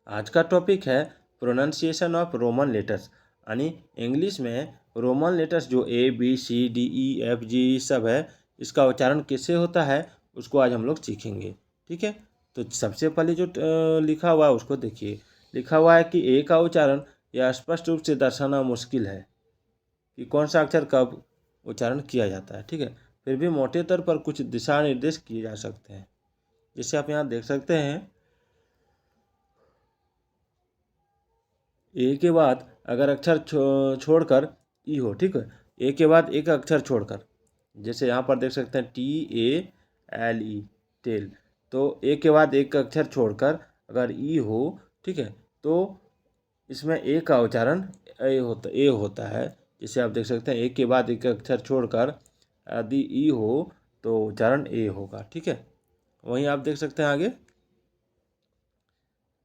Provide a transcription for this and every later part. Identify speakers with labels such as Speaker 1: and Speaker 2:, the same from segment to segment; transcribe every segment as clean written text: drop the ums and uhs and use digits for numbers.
Speaker 1: आज का टॉपिक है प्रोनाउंसिएशन ऑफ रोमन लेटर्स, यानी इंग्लिश में रोमन लेटर्स जो ABCDEFG सब है, इसका उच्चारण कैसे होता है उसको आज हम लोग सीखेंगे। ठीक है, तो सबसे पहले जो लिखा हुआ है उसको देखिए। लिखा हुआ है कि ए का उच्चारण यह स्पष्ट रूप से दर्शाना मुश्किल है कि कौन सा अक्षर कब उच्चारण किया जाता है। ठीक है, फिर भी मोटे तौर पर कुछ दिशा निर्देश किए जा सकते हैं। जैसे आप यहाँ देख सकते हैं, ए के बाद अगर अक्षर छोड़कर ई हो, ठीक है, ए के बाद एक अक्षर छोड़कर, जैसे यहाँ पर देख सकते हैं TALE टेल, तो ए के बाद एक अक्षर छोड़कर अगर ई हो, ठीक है, तो इसमें ए का उच्चारण ए होता है। जैसे आप देख सकते हैं ए के बाद एक अक्षर छोड़कर यदि ई हो तो उच्चारण ए होगा। ठीक है, वहीं आप देख सकते हैं आगे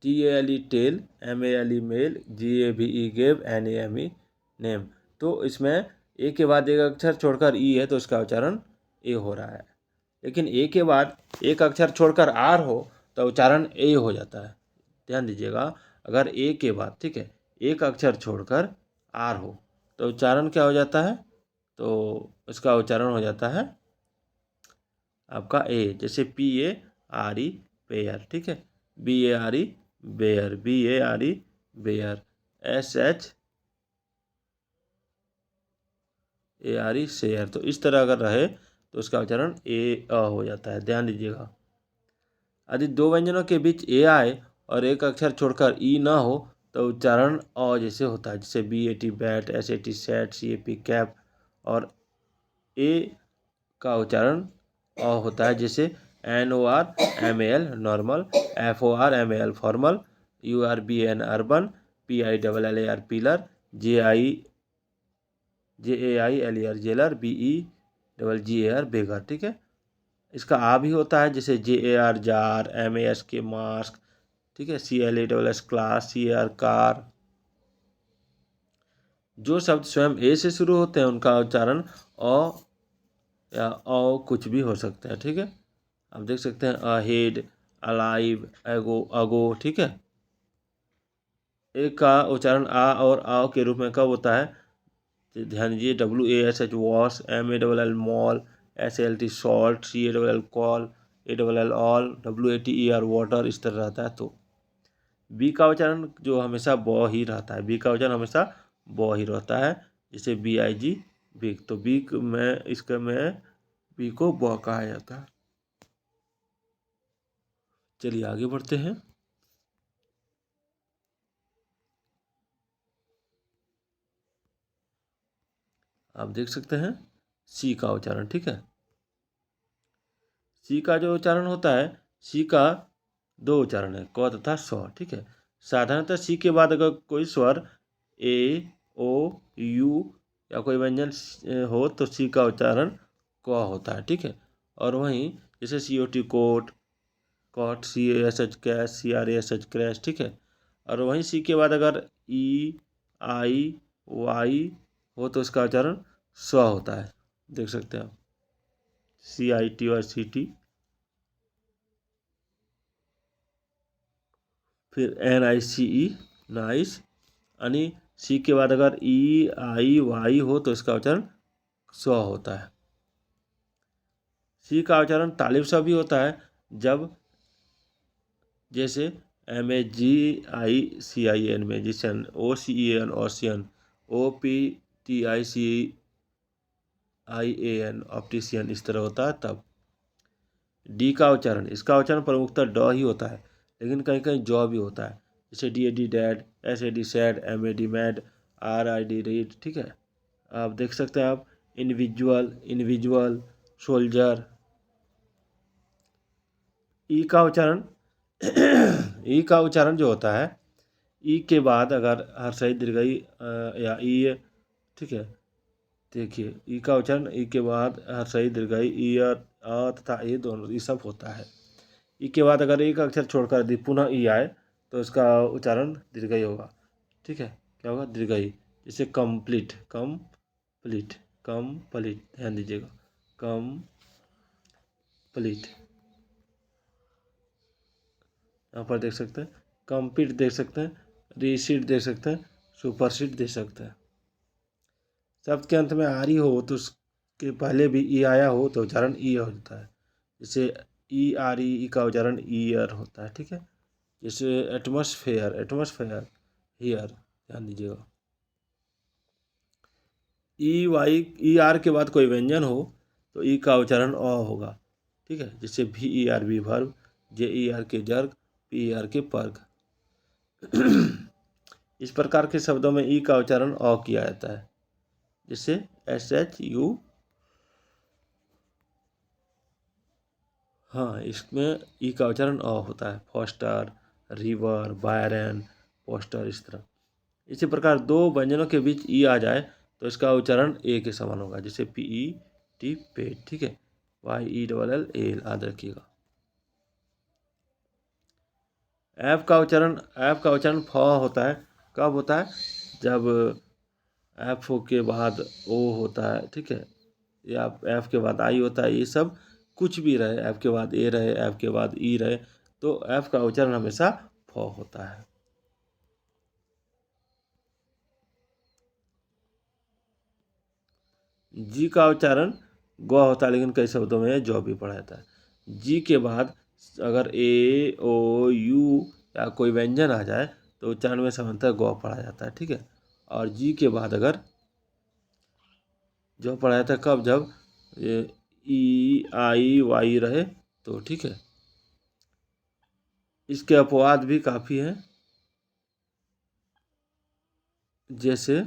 Speaker 1: TALE tale, MALE male, GAVE gave, NAME name, तो इसमें ए के बाद एक अक्षर छोड़कर ई है तो इसका उच्चारण ए हो रहा है। लेकिन ए के बाद एक अक्षर छोड़कर आर हो तो उच्चारण ए हो जाता है। ध्यान दीजिएगा, अगर ए के बाद, ठीक है, एक अक्षर छोड़कर आर हो तो उच्चारण क्या हो जाता है, तो इसका उच्चारण हो जाता है आपका ए। जैसे PARE पेयर, ठीक है, BARE bare, BARE bare, SHARE share, तो इस तरह अगर रहे तो उसका उच्चारण हो जाता है। ध्यान दीजिएगा, यदि दो व्यंजनों के बीच ए आए और एक अक्षर छोड़कर ई ना हो तो उच्चारण जैसे होता है। जैसे BAT bat, SAT set, CAP cap, और ए का उच्चारण होता है। जैसे NORMAL normal, FORMAL formal, URBN urban, PILLAR pillar, JAILER jailer, BEGGAR बेगर। ठीक है, इसका आ भी होता है, जैसे JAR जार, MASK मास्क, ठीक है, CLASS क्लास, CAR कार। जो शब्द स्वयं ए से शुरू होते हैं उनका उच्चारण अ या कुछ भी हो सकता है। ठीक है, आप देख सकते हैं अहेड, अलाइव, एगो, अगो। ठीक है, एक का उच्चारण आ और आओ के रूप में कब होता है, तो ध्यान दीजिए, WASH wash, MALL mall, SALT salt, CALL call, ALL all, WATER water, इस तरह रहता है। तो बी का उच्चारण जो हमेशा ब ही रहता है, बी का उच्चारण हमेशा ब ही रहता है। जैसे BIG बिग, तो बिग में इसका में बी को ब कहा जाता है। चलिए आगे बढ़ते हैं। आप देख सकते हैं सी का उच्चारण। ठीक है, सी का जो उच्चारण होता है, सी का दो उच्चारण है, क तथा स। ठीक है, साधारणतः सी के बाद अगर कोई स्वर ए, ओ, यू या कोई व्यंजन हो तो सी का उच्चारण क होता है। ठीक है, और वहीं जैसे COT cot, cot, CASH cash, CRASH crash. ठीक है, और वहीं सी के बाद अगर EIY हो तो इसका उच्चारण स होता है। देख सकते हैं आप, CIT और CT। फिर NICE नाइस, यानी सी के बाद अगर EIY हो तो इसका उच्चारण स होता है। सी का उच्चारण तालिब सा भी होता है, जब जैसे MAGICIN magician, OCEN ocean, OPTICIAN optician, इस तरह होता है। तब डी का उच्चारण, इसका उच्चारण प्रमुखतः ड ही होता है, लेकिन कहीं कहीं जॉ भी होता है। जैसे DAD dad, SAD sad, MAD mad, RID read. ठीक है, आप देख सकते हैं आप इंडिविजुअल, सोल्जर। ई का उच्चारण ई का उच्चारण जो होता है, ई के बाद अगर हर्षई दीर्घई या ई, ठीक है, देखिए ई का उच्चारण ई के बाद हर्षई दीर्घई ई तथा ए दोनों ई सब होता है। ई के बाद अगर एक अक्षर छोड़कर यदि पुनः ई आए तो इसका उच्चारण दीर्घई होगा। ठीक है, क्या होगा, दीर्घई। जैसे कंप्लीट, कंप्लीट, कंप्लीट, ध्यान दीजिएगा, कंप्लीट। यहाँ पर देख सकते हैं कम्पीट देख सकते हैं, रीसीट देख सकते हैं, सुपरसीट दे सकते हैं। शब्द के अंत में आर ई हो तो उसके पहले भी ई आया हो तो उच्चारण ई होता है। जैसे ई आर ई का उच्चारण ईयर होता है, ठीक है। जैसे एटमॉस्फेयर, एटमॉस्फेयर हीयर, ध्यान दीजिएगा। ई वाई ई आर के बाद कोई व्यंजन हो तो ई का उच्चारण अ होगा, ठीक है। जैसे भी ई आर बी वर्ब, जे ई आर के जर्ग, पी ई आर के पर्ग। इस प्रकार के शब्दों में ई का उच्चारण अ किया जाता है। जैसे एस एच यू, हाँ, इसमें ई का उच्चारण अ होता है। फॉस्टर, रिवर, बायरन, पोस्टर, इस तरह। इसी प्रकार दो व्यंजनों के बीच ई आ जाए तो इसका उच्चारण ए के समान होगा। जैसे पी ई टी पेट, ठीक है। Y E double L L, याद रखिएगा। ऐप का उच्चारण फ होता है। कब होता है? जब एफ के बाद ओ होता है, ठीक है, या एफ के बाद आई होता है। ये सब कुछ भी रहे, एफ के बाद ए रहे, एफ के बाद ई रहे, तो एफ का उच्चारण हमेशा फ होता है। जी का उच्चारण ग होता है, लेकिन कई शब्दों में जौ भी पढ़ा जाता है। जी के बाद अगर ए ओ यू या कोई व्यंजन आ जाए तो उच्चारण में सामान्यतः गौ पढ़ा जाता है, ठीक है। और जी के बाद अगर जो पढ़ा जाता है कब? जब ई आई वाई रहे तो, ठीक है। इसके अपवाद भी काफ़ी हैं, जैसे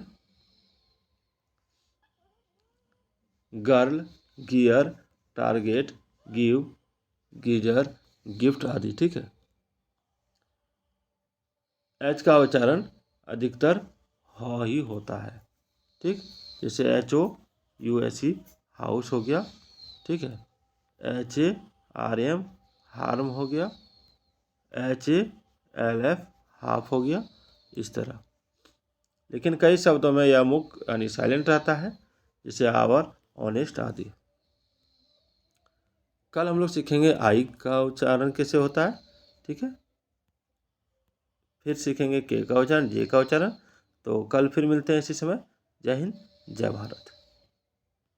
Speaker 1: girl, gear, target, give, geyser, gift आदि, ठीक है। एच का उच्चारण अधिकतर ह ही होता है, ठीक। जैसे H O U S E, house हो गया, ठीक है। H A R M, harm हो गया। H A L F, half हो गया, इस तरह। लेकिन कई शब्दों में यह मुख यानी साइलेंट रहता है, जैसे आवर, ऑनेस्ट आदि। कल हम लोग सीखेंगे आई का उच्चारण कैसे होता है, ठीक है। फिर सीखेंगे के का उच्चारण, जे का उच्चारण। तो कल फिर मिलते हैं इसी समय। जय हिंद, जय भारत।